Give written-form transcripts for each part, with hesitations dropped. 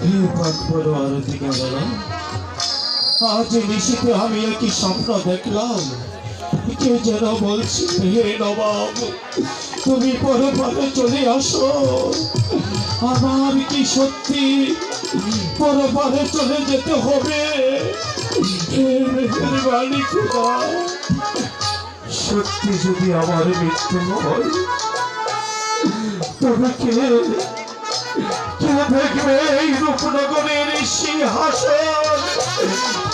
হে পাকবড় আরতি কামনা, আজ নিশীথে আমি একই স্বপ্ন দেখলাম। কে যেন বলছি, হে নবাব তুমি পরপারে চলে আসো। আমার কি সত্যি পরপারে চলে যেতে হবে? হে মেহেরবানি খোদা, সত্যি যদি আমার মৃত্যু হয় তবে কে দেখবে এই রূপনগরের সিংহাসন?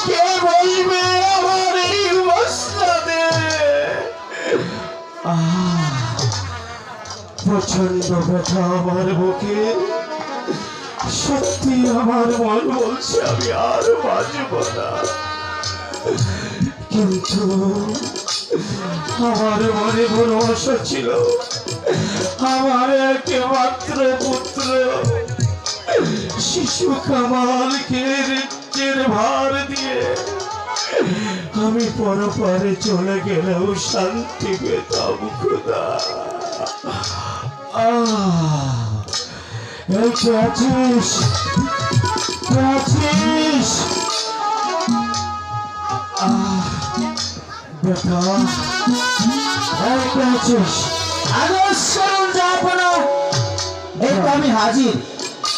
কে বসবে আমার এই মস্তকে? প্রচন্ড ব্যথা আমার বুকে। সত্যি আমার মন বলছে আমি আর বাঁচব না, কিন্তু আমার মনে বড় আশা ছিল। আমার একমাত্র পুত্র শিশু কামালকে রিক্তের ভার দিয়ে আমি পরপারে চলে গেলেও শান্তি পেতাম খোদা। এই কে আছিস? কে আছিস? বেটা, এই কে আছিস? আদেশ করুন জাহাপনা। এই তো আমি হাজির,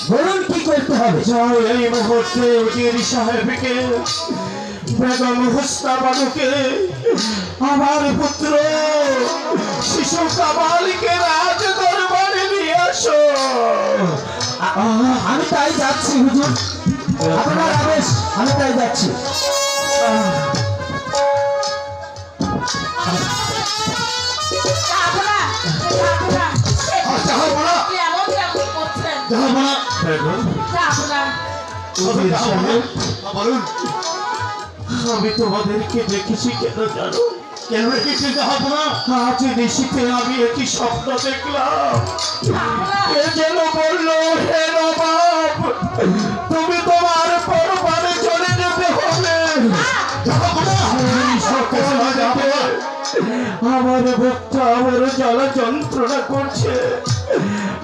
বলুন কি করতে হবে? যাও এই মুহূর্তে উজির সাহেবকে, বেগম হুসনা বানুকে, আমার পুত্র শিশু কামালকে রাজ দরবারে নিয়ে আসো। আমি তাই যাচ্ছি হুজুর, আপনার আদেশ, আমি তাই যাচ্ছি। আমি তোমাদেরকে দেখেছি কেন জানো? কেন রেখেছি জাহাপনা? আজ নিশীথে আমি একই স্বপ্ন দেখলাম। কে যেন বললো, হে নবাব তুমি তোমার পরপারে চলে যেতে হবে। আমার বুকটা আমার জ্বালা যন্ত্রণা করছে।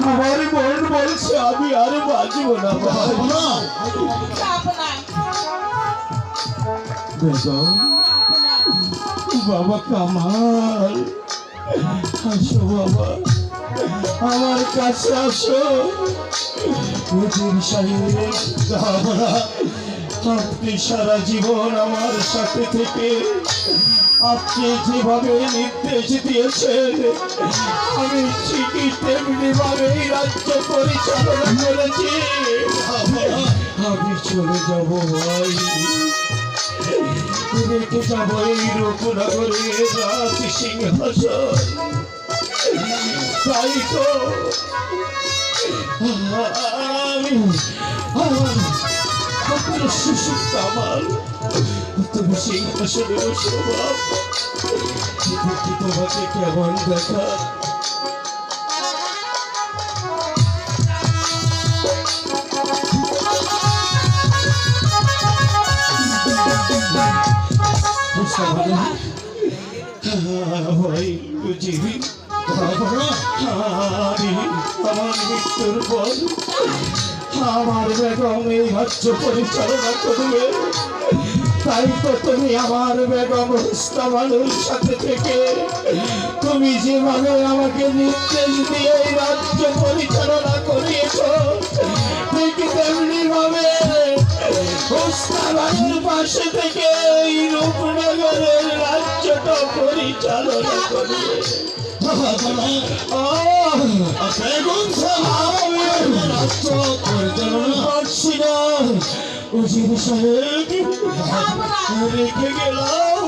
আমার মন বলছে আমি আর বাঁচব না। বেগম, বাবা কামাল, আসো বাবা, আমার কাছে আসো। হুজুর সাহেব, আপনি সারা জীবন আমার সাথে থেকে আপনি যেভাবে নির্দেশ দিয়েছেন আমি ঠিকই তেমনি ভাবে রাজ্য পরিচালনা করেছি। আমি চলে যাব ভাই, রেখে যাব এই রূপনগরের রাজ সিংহাসন। তাই তো আমি আমার পুত্র শিশু কামাল তুমি সিংহাসনে বসো বাপ। তোমাকে কেমন দেখা? ভাই বুঝিবি আমার মৃত্যুর পর আমার বেগম এই রাজ্য পরিচালনা করবে। তাই তো তুমি আমার বেগম হুসনা বানুর সাথে থেকে তুমি যেভাবে আমাকে নির্দেশ দিয়ে এই রাজ্য পরিচালনা করিয়েছ, ঠিক তেমনি ভাবে হুসনা বানুর পাশে থেকে এই রূপনগরের রাজ্যটা পরিচালনা করবে। বেগম রাষ্ট্র পরিচালনা করছি না উজির সাহেব, রেখে গেলাম।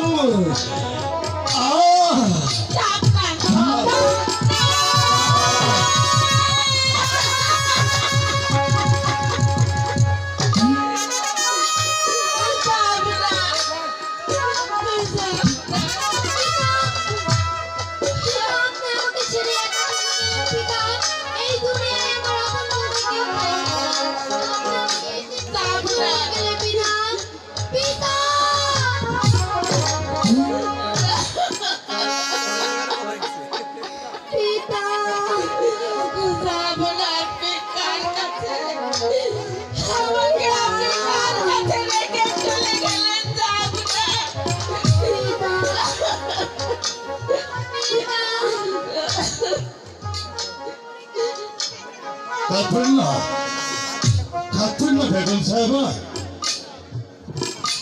খাচ্ছেন না বেগম সাহেবা?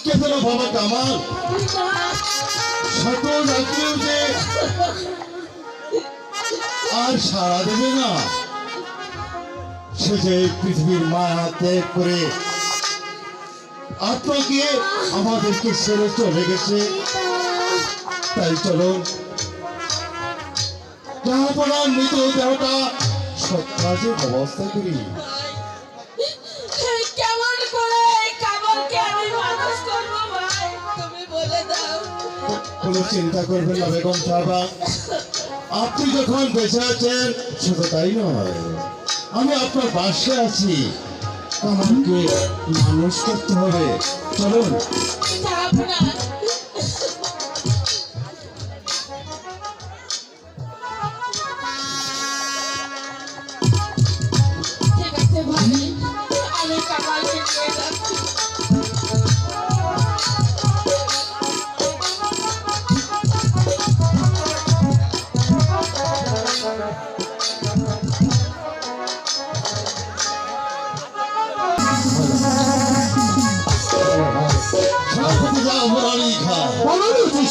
কেন বাবা কামাল শত রাত্রেও যে আর সারা দেবে না, সে যে পৃথিবীর মায়া ত্যাগ করে আপনাকে আমাদেরকে ছেড়ে চলে গেছে। তাই চলুন যাহার মৃত দেহটা সৎকাজের ব্যবস্থা করি। কেমন করে কামলকে আমি মানুষ করবো ভাই, তুমি বলে দাও। কোনো চিন্তা করবেন না বেগম সাহেবা, আপনি যখন বেঁচে আছেন শুধু তাই নয়, আমি আপনার পাশে আছি। আমাকে মানুষ করতে হবে, চলুন। যাব না। ঠিক আছে ভাই, আমি কামালকে নিয়ে যাচ্ছি।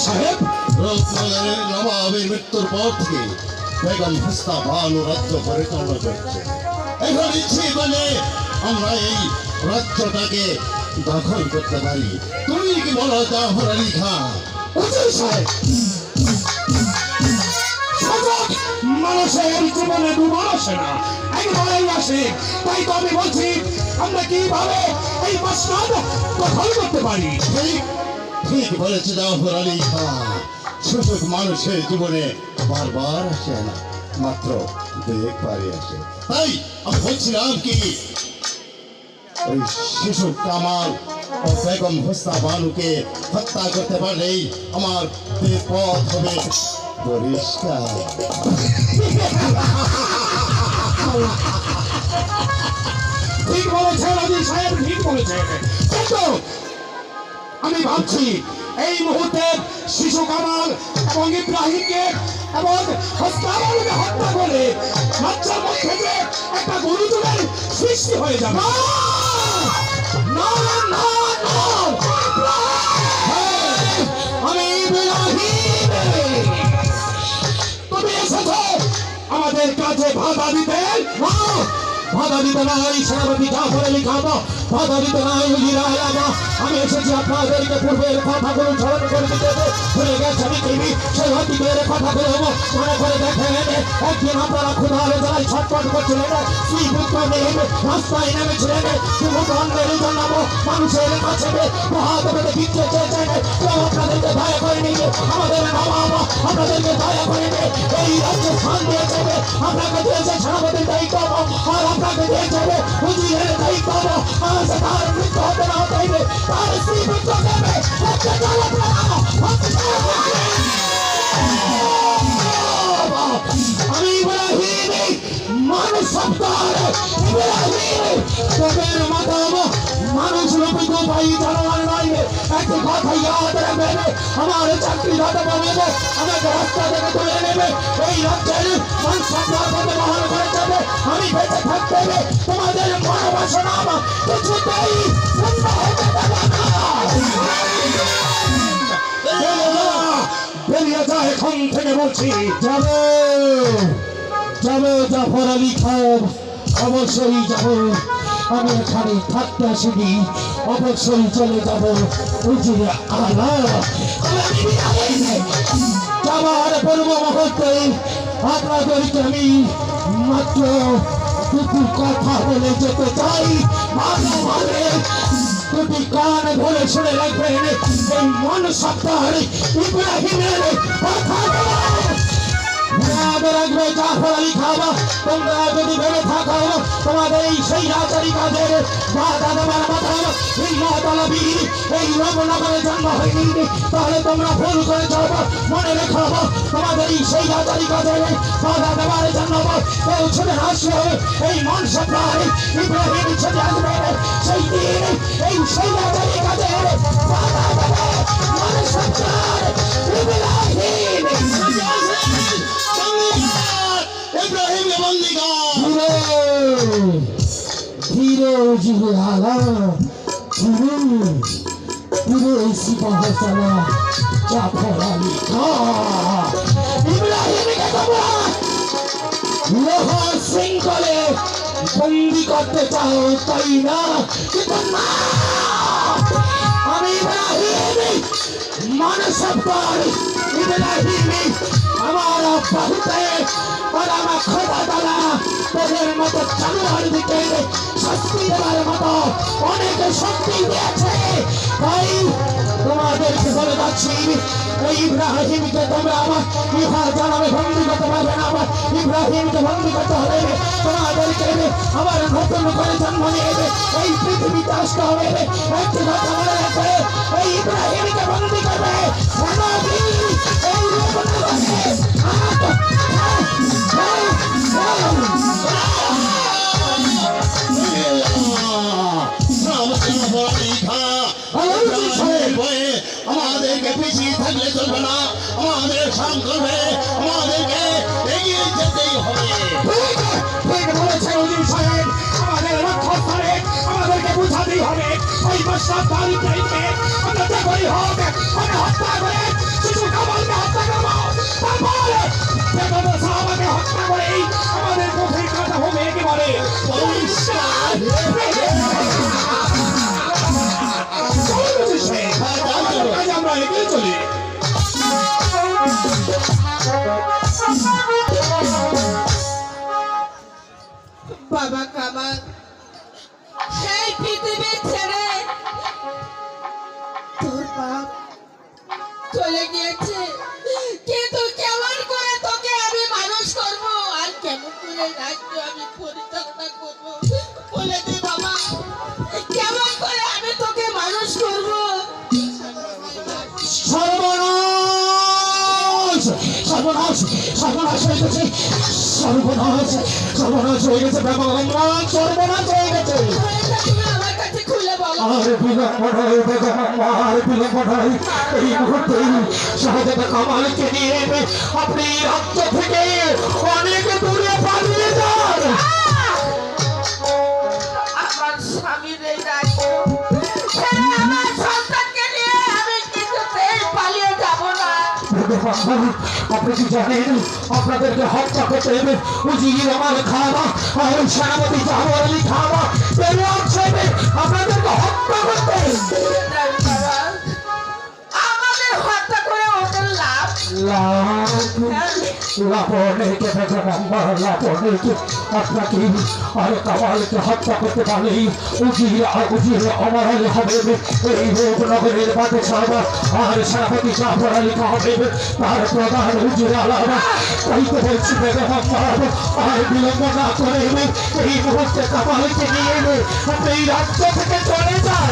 সাহেব রত্নগরের নবাবের মৃত্যুর পর থেকে বেগম হস্তা ভানু রাজ্য পরিচালনা করছে। এখন ইচ্ছে মানে আমরা এই রাজ্যটাকে দখল করতে পারি। তুমি কি বলো জাফর আলী খান? সাহেব মানুষের জীবনে দুবার আসে না, একবারই আসে। তাই তো আমি বলছি আমরা কিভাবে এই মসনদ দখল করতে পারি। ঠিক বলেছে জাফর আলী খান, সুযোগ মানুষের জীবনে বারবার আসে না, মাত্র একবারই আসে। তাই আমি বলছিলাম কি, ওই শিশু কামাল ও বেগম হোসনা বানুকে হত্যা করতে পারলেই আমার পথ হবে পরিষ্কার। ঠিক বলেছেন অজি সাহেব, ঠিক বলেছেন। কিন্তু আমি ভাবছি এই মুহূর্তে শিশু কামাল এবং ইব্রাহিমকে এবং হস্তাবালকে হত্যা করে বাচ্চার মধ্যে যে একটা গুরুতরের সৃষ্টি হয়ে যাবে। না, না, না, না! আমি ইব্রাহিম, তুমি এসেছো আমাদের কাছে বাধা দিতে। বাধা দিতে নাই সেনাপতি জাফর আলী খান, বাধা দিতে নাই উজিরা আলাদা। আমি এসেছি আপনাদেরকে পূর্বের কথাগুলো স্মরণ করে দিতে। ভুলে গেছে পৃথিবী সেই অতীতের কথাগুলো মনে করে দেখেন। একদিন আপনারা ক্ষুধার জ্বালায় ছটফট করছিলেন, স্ত্রী পুত্র নিয়ে রাস্তায় নেমেছিলেন। যুবকদের জন্য মানুষের কাছে হাত পেতে ভিক্ষে চেয়েছেন। কেউ আপনাদেরকে দয়া করেনি, আমাদের নবাব আপনাদেরকে দয়া করেনি। এই রাজ্যে স্থান দিয়েছেন, আপনাকে দিয়েছে সেনাপতির দায়িত্ব, আর আপনাকে দিয়েছে উজিরের দায়িত্ব। আজ তার মৃত্যু হতে না চাইবে, তার স্ত্রী পুত্র দেবে। আমি ইব্রাহিম, মানুষ সত্তার ইব্রাহিম, তোদের মতো মানুষ রূপিত ভাই জানোয়ার নয়। একটি কথা ইয়াদ রাখবেন, আমার চাকরি দাদা পাবে, আমাকে রাস্তা থেকে তুলে নেবে, এই রাজ্যের মান সম্মান পথে বহন করে যাবে। আমি বেঁচে থাকতে হবে, তোমাদের মনোবাসনা কিছুতেই পূর্ণ হতে দেবে না। বেরিয়ে যায় এখন থেকে বলছি। যাবো যাবো জাফর আলী খান, অবশ্যই যাবো। আমি এখানে থাকতে আসিনি, অবশ্যই চলে যাবো উজিরে আলা। যাবার পূর্ব মুহূর্তে আপনাদেরকে আমি মাত্র দুটি কথা বলে যেতে চাই। ভালোভাবে দুটি কান ধরে শুনে রাখবেন, এই মন সত্তার ইব্রাহিমের কথা মনে রাখবে। জাফর আলী খান, তোমরা যদি বেড়ে থাকো তোমাদের এই সেই রাজারি কাজের বাধা দেওয়ার কথা এই মহাতলবী এই রবনগরে জন্ম হয়নি, তাহলে তোমরা ভুল করে যাও। মনে রেখো তোমাদের এই সেই রাজারি কাজের বাধা দেওয়ার জন্য কেউ ছুটে আসবে, এই মন সত্তার ইব্রাহিম ছুটে আসবে। সেই দিন এই সেই রাজারি কাজের বাধা দেবে মন সত্তার ইব্রাহিম। ইব্রাহিম বন্দিগণ ধীরে ধীরে আলা ধীরে ধীরে সিপাহ সালা জাফর আলী খান ইব্রাহিমকে তোমরা লোহার শৃঙ্খলে বন্দি করতে চাও তাই না? কিন্তু না, আমি ইব্রাহিম মানসত্তর ইব্রাহিম আমার বহুতে আর আমার খোদা তালা তোদের মতো জানোয়ার দিকে শাস্তি দেওয়ার মতো অনেক শক্তি দিয়েছে। তাই তোমাদেরকে বলে যাচ্ছি, এই ইব্রাহিমকে তোমরা আমার ইহার জানাবে বন্দি করতে পারবে না। আমার ইব্রাহিমকে বন্দি করতে হবে, তোমাদেরকে আবার নতুন করে জন্ম নিয়ে এই পৃথিবীতে আসতে হবে। একটি কথা মনে রাখবে, এই ইব্রাহিমকে বন্দি করবে এই আমাদেরকে পিছিয়ে থাকলে চলবে না, আমাদের সংকল্পে আমাদেরকে এগিয়ে যেতেই হবে। আমাদের লক্ষ্য স্থলে আমাদেরকে বুঝাতেই হবে। ওই বর্ষার তারিখে আমরা যেভাবেই হোক আমরা হত্যা করে শিশু কামালকে হত্যা করবো। তারপরে বেগম সাহাবাকে হত্যা করেই আমাদের গভীর কথা হবে একেবারে আমরা এগিয়ে চলি। বাবা কামাল সেই পৃথিবী ছেড়ে তোর বাপ চলে গিয়েছে, কিন্তু কেমন করে তোকে আমি মানুষ করব আর কেমন করে রাজ্য আমি পরিচালনা করব বলে দে বাবা, কেমন করে আমি তোকে মানুষ করব? সর্বনাশ সর্বনাশ সর্বনাশ হয়ে গেছে, সর্বনাশ সর্বনাশ হয়ে গেছে, সর্বনাশ হয়ে গেছে। তুমি আমার কাছে খুলে বলো। আর বিলম্ব নয় বেগম আম্মা, আর বিলম্ব নয়। এই মুহূর্তে শাহজাদা কামালকে নিয়ে আপনি রাজ্য থেকে অনেক দূরে পালিয়ে যান। আমার স্বামীর এই রাজ্য ছেড়ে আমার সন্তানকে নিয়ে আমি কিছুতেই পালিয়ে যাব না। আপনি কি জানেন আপনাদেরকে হত্যা করতে হবে? উজির আমার খাওয়া আর সেনাপতি জাফর আলী খাওয়া বেড়ে আসছে, আপনাদেরকে হত্যা করতে। আমাদের হত্যা করে ওদের লাভ লাপনেকে বেগম আম্মা, লাপনেকে আপনাকে আর কামালকে হত্যা করতে পারলেই উজির অমর আলী হবে। এই রূপনগরের বাদশাহ আর সেনাপতি জাফর আলী হবে তার প্রধান উজির আলাদা। তাই তো বলছি বেগম আম্মা, আর বিলম্ব না করে এই মুহূর্তে কামালকে নিয়ে আপনি এই রাজ্য থেকে চলে যান।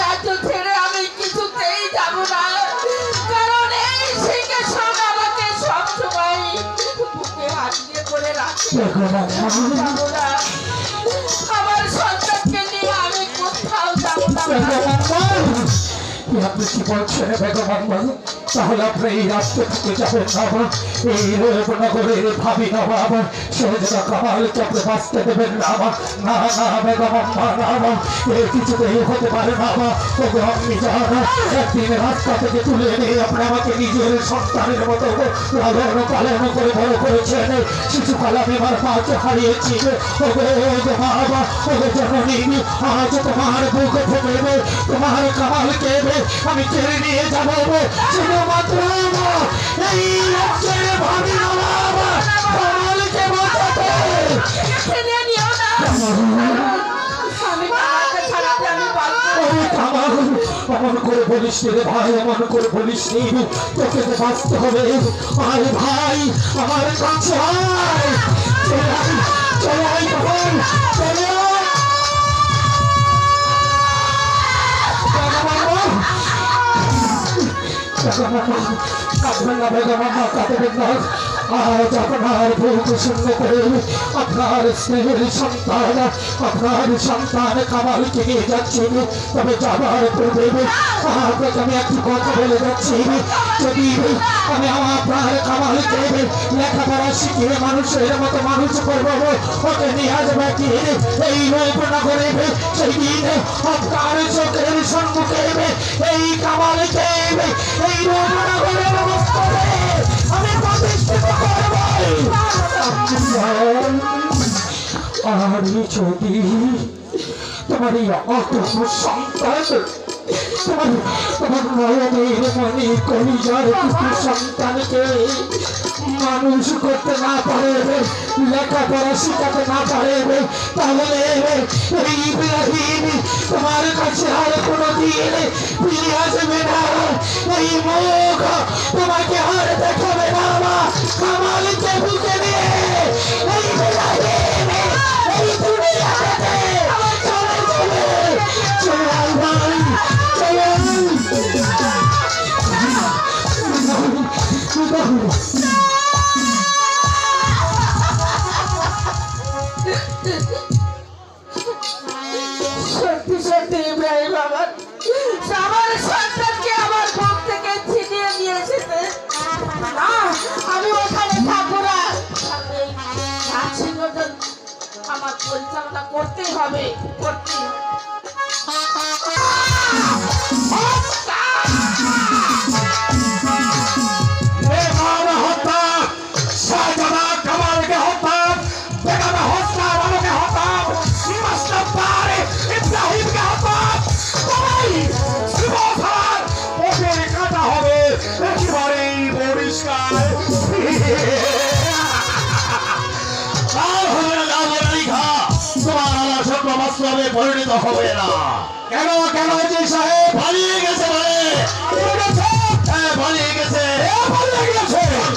রাজ্য ছেড়ে আমি কিছুতেই যাব না, কারণ এই সিংহাসন আমাকে সবসময় বুকে আটকে করে রাখে। যাব না, আমার সন্তানকে নিয়ে আমি কোথাও যাব না। আপনি কি বলছেন বেগম আম্মা? তাহলে আপনি এই রাস্তা থেকে যাবেন না, এই রূপনগরের ভাবি নবাব শাহজাদা কামালকে আপনি বাঁচতে দেবেন না। না না বেগম আম্মা, না, এর কিছুতেই হতে পারে না। ওকে আপনি যান, একদিন রাস্তা থেকে তুলে এনে আপনি আমাকে নিজের সন্তানের মতো লালন পালন করে বড় করেছেন। শিশুকাল আমি আমার পাঁচ হারিয়েছি। ওকে বাবা, ওকে জননী, আজ তোমার বুক থেকে তোমার কামালকে আমি কেড়ে নিয়ে যাবো শুধুমাত্র এই রাজ্যের ভাবি নবাব কামালকে বাঁচাতে। ছেড়ে নিও না, আমি কামালকে ছাড়াতে আমি পারবো না। কামাল, অমন করে বলিস রে ভাই, অমন করে বলিস নি, তোকে তো বাঁচতে হবে। আর ভাই আমার কাছে আয়, চলে আয়, চলে আয় তখন, চলে আয়। কাঁদবেন না বেগম আম্মা, কাঁদবেন না। আজ আপনার বুক শূন্য করে আপনার স্নেহের সন্তান আপনার সন্তান কামালকে নিয়ে যাচ্ছি। তবে যাবার পূর্বে আপনাকে আমি একটি কথা বলে যাচ্ছি, যদি আমি আপনার কামালকে লেখাপড়া শিখিয়ে মানুষের মতো মানুষ করবো, ওকে নিয়ে আসবে কি এই নগরে, সেই দিন আপনার চোখের সম্মুখে এই কামালকে এই নগরের অবস্থায় আমি প্রতিষ্ঠিত করব। আর যদি তোমার এই অতম সন্তান তোমার নয়নের মনে কলিজার কিছু সন্তানকে মানুষ করতে না পারে, লেখাপড়া শিখাতে না পারে, তাহলে এই ইব্রাহিম তোমার কাছে আর কোনোদিন ফিরে আসবে না। এই মুখ তোমাকে আর দেখাবে না। কামালকে বুকে নিয়ে এই ইব্রাহিম এই দুনিয়া থেকে চলে যাবে। চলে আসবেন, চলে আসবেন। সত্যি সত্যি ইব্রাহিম আমার সন্তানকে আমার বুক থেকে ছিনিয়ে নিয়ে এসেছে। না, আমি ওখানে থাকবো না। আমি এই রাজসিংহাসন আমার পরিচালনা করতেই হবে, করতেই হবে। পরিণত হবে না। কেন কেন যে সাহেব পালিয়ে গেছে বলে পালিয়ে গেছে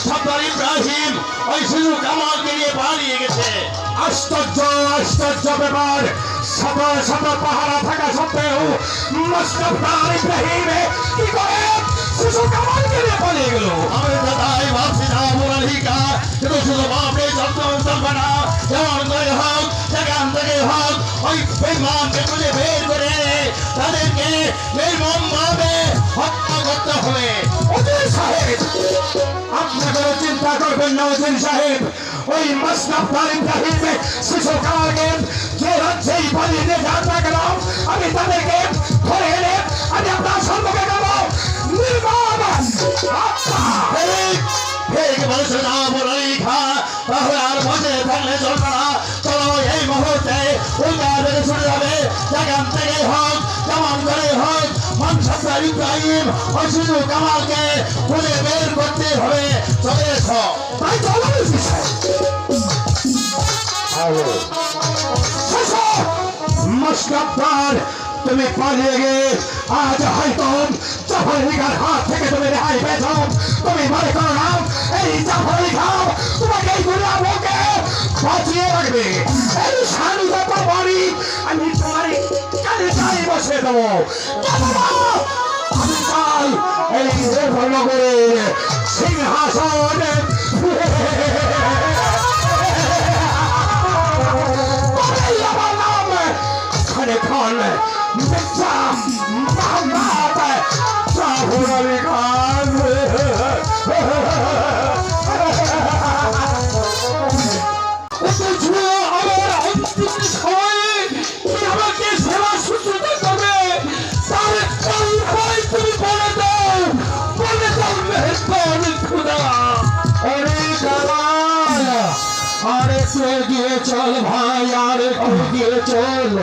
সর্দার ইব্রাহিম ওই শিশু কামালকে নিয়ে পালিয়ে গেছে। আশ্চর্য আশ্চর্য ব্যাপার, শত শত পাহারা থাকা সত্ত্বেও মুস্তাফার ইব্রাহিম কি করে শিশু কামালকে নিয়ে পালিয়ে গেল? আমি তো তাই ভাবছি না মোরালিকা, কিন্তু শুধু বাপরে যত্ন চলবে না। যেমন করে হোক সেখান থেকে হোক ওই বেঈমানকে খুঁজে বের করে এনে তাদেরকে নির্মমভাবে হত্যা করতে হবে। ওজির সাহেব, আপনি কোনো চিন্তা করবেন না ওজির সাহেব। ওই মুস্তাফার ইব্রাহিম শিশু কামালকে যে রাজ্যেই পালিয়ে নিয়ে যান না কেন, আমি তাদেরকে ধরে এনে আমি আপনার সম্মুখে দেব নির্মম হত্যা। ঠিক বলছে না মোরালিকা, তাহলে আর বসে থাকলে চলবে না। চলো এই মুহূর্তে উল্টা বেড়ে চলে যাবে। যেখান থেকে হোক যেমন করে হোক মনসুর ইব্রাহিম ওই শিশু কামালকে খুঁজে বের করতে হবে। চলে এসো। তাই চলো ওজির সাহেব। মুস্তাফার তুমি পালিয়ে গিয়ে আজ হয়তো জাফরিকার হাত থেকে তুমি রেহাই পেয়েছ। তুমি মনে করো না এই জাফরিকা তোমাকে এই দুনিয়া বুকে বাঁচিয়ে রাখবে? এই স্বাধীনতা বাড়ি আমি তোমার কানে চাই বসে দেবো। আমি চাই এই নগরের সিংহাসন আমার নাম খানে খান মির্জা মোহাম্মদ জাফর আলী খান। আমার অন্তিম সময়ে আমাকে সেবা শুশ্রূষা করবে, তার তুমি বলে দাও মেহরবান খুদা। অনেক কামাল, আর একটু এগিয়ে চল ভাই, আর একটু এগিয়ে চল।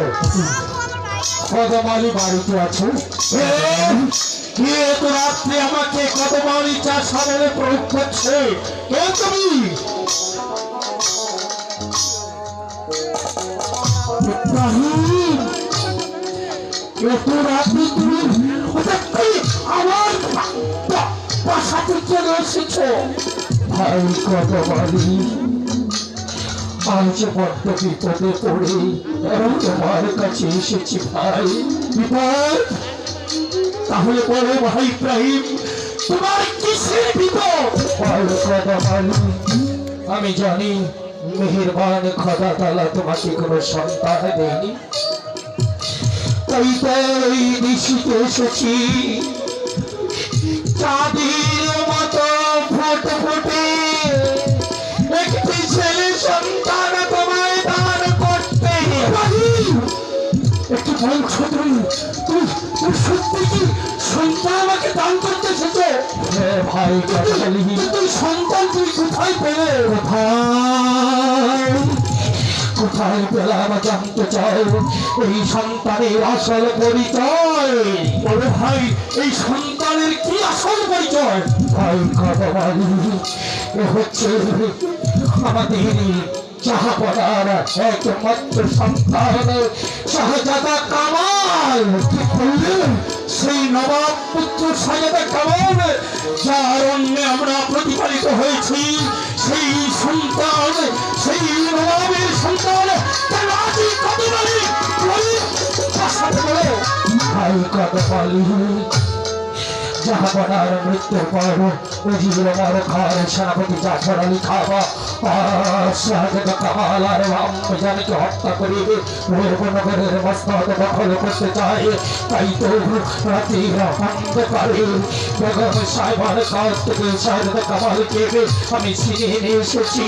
কদমালি বাড়িতে আছে? কে তো রাত্রে আমাকে কদমালি চাষ সামনে প্রয়োগ করছে? কে তুমি? ইব্রাহিম, এত রাত্রে তুমি আমার বাসাতে চলে এসেছো? ভাই কদমালি, আজ বড্ড বিপদে পড়ে তোমার কাছে এসেছি ভাই। বিপদ? তাহলে বলো ভাই ইব্রাহিম, তোমার কি কিসের বিপদ? আমি জানি মেহেরবান খোদা তাআলা তোমাকে কোনো সন্তান দেয়নি, তাই তো এই নিশিতে এসেছি চাঁদের মতো ফুটফুটে একটি ছেলে সন্তান তোমায় দান করতে। একটু বলছো তুমি সত্যি কি সন্তান আমাকে দান করতে এসেছো? হ্যাঁ ভাই, তুই সন্তান তুই কোথায় পেলে? কোথায় পেলাম জানতে চাই এই সন্তানের আসল পরিচয়। বলে ভাই, এই সন্তানের কি আসল পরিচয়? ভাই কথা বলি, এ হচ্ছে আমাদের জাহাপনার একমাত্র সন্তান শাহজাদা কামাল। কি বললেন? সেই নবাব পুত্র শাহজাদা কামাল, যার অন্যে আমরা প্রতিপালিত হয়েছি, সেই সন্তান, সেই নবাবের সন্তান তার আজই কত বলি ভাই কত বলি জাহাপনার মৃত্যুর পর উজির আমার ঘর সেনাপতি জাফর আলী খাবা শাহজাদা কামাল আর আম্মজানকে হত্যা করিবে নগরের মসনদ দখল করতে চায়। তাই তো রাতের অন্ধকারে বেগম সাহেবার কাছ থেকে শাহজাদা কামালকে আমি ছিনিয়ে নিয়ে এসেছি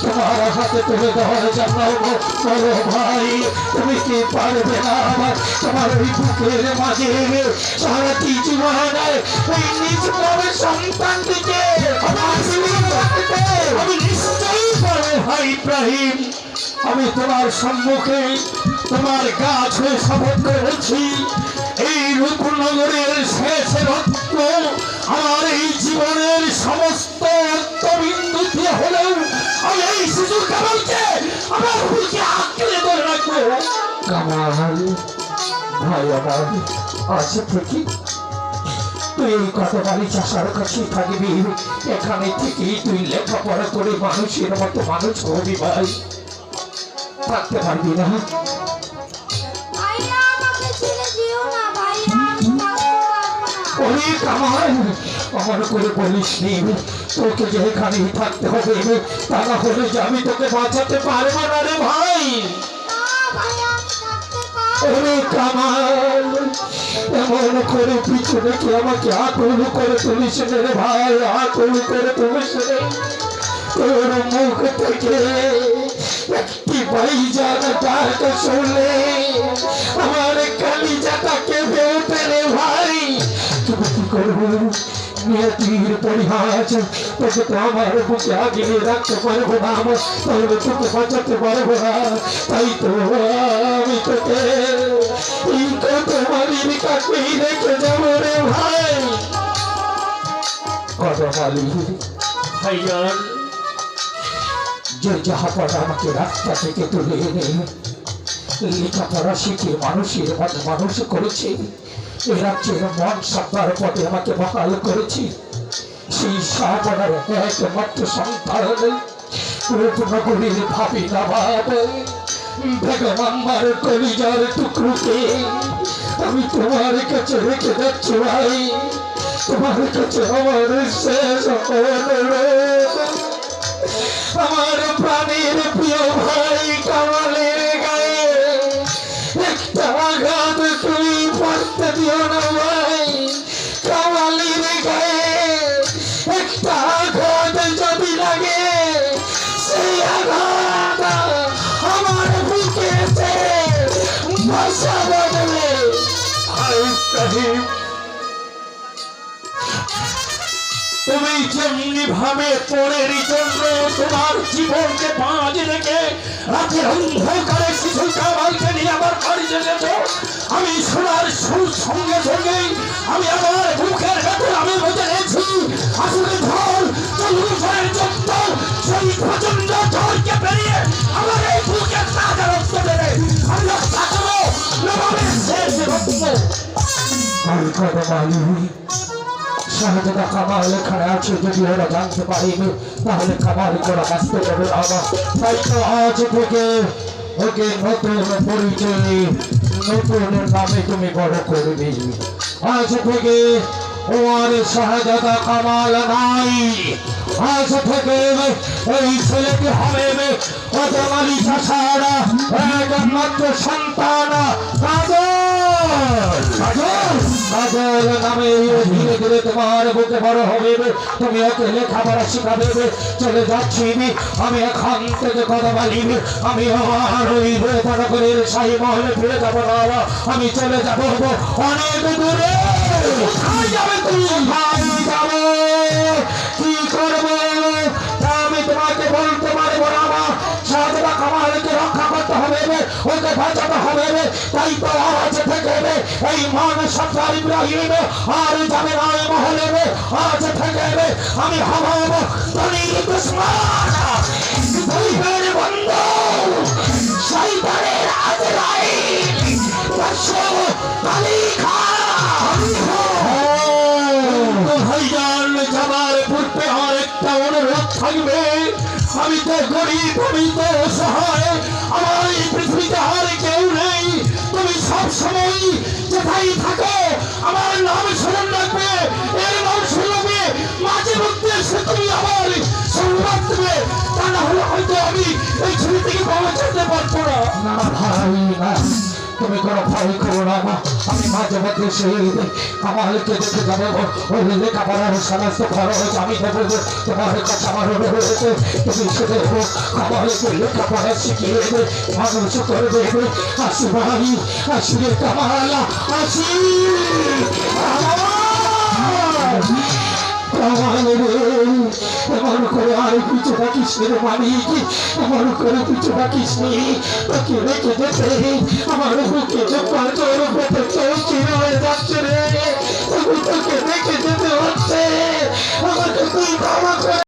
তোমার হাতে তুলে দেওয়ার জন্য। বলো ভাই, তুমি কি পারবে না আমার তোমার ওই বুকের মাঝে সারাটি জীবন এই নিজ বাবার সন্তানটিকে আমি নিশ্চয়ই পারবো। ভাই ইব্রাহিম, আমি তোমার সম্মুখে তোমার গাছ হয়ে শপথ করে বলছি, এই রূপনগরের শেষ রত্ন আমার এই জীবনের সমস্ত রক্তবিন্দু দিয়ে হলেও আমি এই শিশু কামালকে আমার বুকে আঁকড়ে ধরে রাখবো। কামাল ভাই আমার, আছে ঠিকই তুই এই কত বাড়ি চাষার কাছে থাকবি, এখানে থেকে তুই লেখাপড়া করে মানুষের মতো মানুষ হবি ভাই, থাকতে পারবি না। অনেক আমার করে বলিস নি, তোকে যে এখানে থাকতে হবে, তা না হলে যে আমি তোকে বাঁচাতে পারবো না রে ভাই। কামাল, এমন করে পিছনে কি আমাকে আকুল করে তুলিস রে ভাই, আকুল করে তুলিস রে। তোর মুখ থেকে একটি ভাইজান ডাক শুনলে আমার কালিজাটা কেঁপে ওঠে রে ভাই। তুমি কি করবো? নিয়তির পরিহাস, তোকে তো আমার বুকে আগিয়ে রাখতে পারবো না, তাহলে তোকে বাঁচাতে পারবো না। তাই তো আমি তোকে এই কত মালির কাছেই রেখে যাবো রে ভাই। কত মালি ভাইয়ার যে জাহাপনা আমাকে রাস্তা থেকে তুলে এনে লেখাপড়া শিখে মানুষের মতো মানুষ করেছে, এ রাজ্যের মন সত্তার পথে আমাকে বহাল করেছি, সেই শাহপনার একমাত্র সন্তান রূপনগরীর ভাবি নবাব বেগম আম্মার কলিজার টুকরোকে আমি তোমার কাছে রেখে যাচ্ছি ভাই। তোমার কাছে আমার শেষ অনুরোধ, আমার প্রাণের প্রিয় ভাই কামালের গায়ে একটা আঘাত তুমি পড়তে দিও না ভাই। কামালের গায়ে একটা আঘাত যদি লাগে, সেই আঘাত আমার বুকে ভাষা বদলে। ভাই ইব্রাহিম, তুমি যেমনি ভাবে পরের জন্য তোমার জীবনকে বাঁধ রেখে রাতের অন্ধকারে শিশু কামালকে নিয়ে আমার বাড়ি যেতেছ, আমি শোনার সঙ্গে সঙ্গেই আমি আমার বুকের ভেতর আমি বুঝে গেছি আসলে ঝড় চন্দ্রের যত্ন সেই প্রচন্ড ঝড়কে পেরিয়ে আমার এই বুকের তাজা রক্ত দেবে আমি রক্ষা করবো নবাবের শেষ রত্ন। আমি কত মালি শাহজাদা কামাল এখানে আছে, যদি ওরা জানতে পারিনি তাহলে কামাল করা বাঁচতে যাবে আমার। তাই তো আজ থেকে ওকে নতুন পরিচয় নতুন নামে তুমি বড় করবে। আজ থেকে ও আর শাহজাদা কামাল নাই। আজ থেকে এই ছেলেটি হবে অজমালি চাষার একমাত্র সন্তান কাজল। কাজল কাজল নামে ধীরে ধীরে তোমার বুকে বড় হবে। তুমি ওকে লেখাপড়া শিখাবে। চলে যাচ্ছি আমি এখান থেকে কথা বলি। আমি আমার ওই বেতারকের শাহী মহলে ফিরে যাবো না। আমি চলে যাবো অনেক দূরে। কোথায় যাবে তুমি? কোথায় যাবো? কি করবো আমি তোমাকে বলতে পারবো না। আমার শাহজাদা কামালকে রক্ষা করতে হবে, ওকে বাঁচাতে হবে। তাই তো আজ থেকে এই মান সরকার ইব্রাহিম আর যাবে না এই মহলে। আজ থেকে আমি হব দলিল দুশ্মন, দলিলের বন্ধু, শয়তানের আজরাইল, দর্শক কালী খান। ভাইজান যাবার পূর্বে আমার একটা অনুরোধ থাকবে। আমি তো গরিব, আমি তো অসহায়, আমার এই পৃথিবীতে আর কেউ নেই। তুমি সব সময় যেথায় থাকো আমার নাম স্মরণ রাখবে, এর নাম শুনবে, মাঝে মধ্যে সে তুমি আমার সংবাদ দেবে। তা না হলে হয়তো আমি এই ছবি থেকে পাওয়া যেতে পারবো না। না ভাই না, তুমি কোনো ভয় করো না। আমি মাঝে মধ্যে সেই কামালকে দেখে যাবো। ওই লেখাপড়ার সমস্ত খরচ আমি দেবো। তোমার কাছে আমার রয়েছে, তুমি শুধু কামালকে লেখাপড়া শিখিয়ে দেবে, মানুষ করে দেবে। আসি ভাই, আসি রে কামাল, আসি। এমন করে আর কিছু রাখিস রে মালিক, এমন করে কিছু রাখিস নি। তোকে রেখে যেতে আমার বুকে যে পাঁচর উপরে চৌচির হয়ে যাচ্ছে রে। তোকে রেখে যেতে হচ্ছে, আমাকে তুই ক্ষমা করে